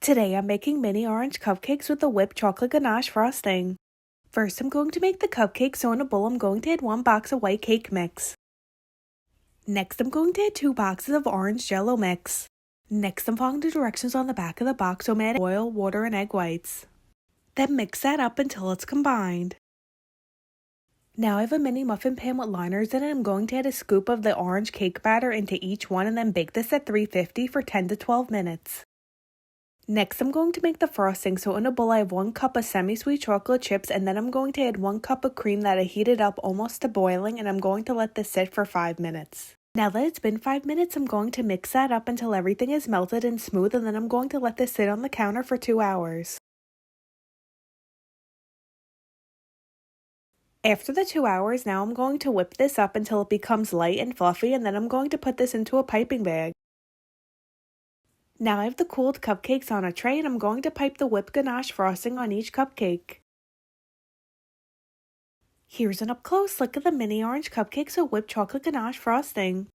Today I'm making mini orange cupcakes with the whipped chocolate ganache frosting. First I'm going to make the cupcakes, so in a bowl I'm going to add 1 box of white cake mix. Next I'm going to add 2 boxes of orange jello mix. Next I'm following the directions on the back of the box, so I'm adding oil, water, and egg whites. Then mix that up until it's combined. Now I have a mini muffin pan with liners in it. I'm going to add a scoop of the orange cake batter into each one and then bake this at 350 for 10 to 12 minutes. Next, I'm going to make the frosting, so in a bowl I have 1 cup of semi-sweet chocolate chips, and then I'm going to add 1 cup of cream that I heated up almost to boiling, and I'm going to let this sit for 5 minutes. Now that it's been 5 minutes, I'm going to mix that up until everything is melted and smooth, and then I'm going to let this sit on the counter for 2 hours. After the 2 hours, now I'm going to whip this up until it becomes light and fluffy, and then I'm going to put this into a piping bag. Now I have the cooled cupcakes on a tray, and I'm going to pipe the whipped ganache frosting on each cupcake. Here's an up-close look at the mini orange cupcakes with whipped chocolate ganache frosting.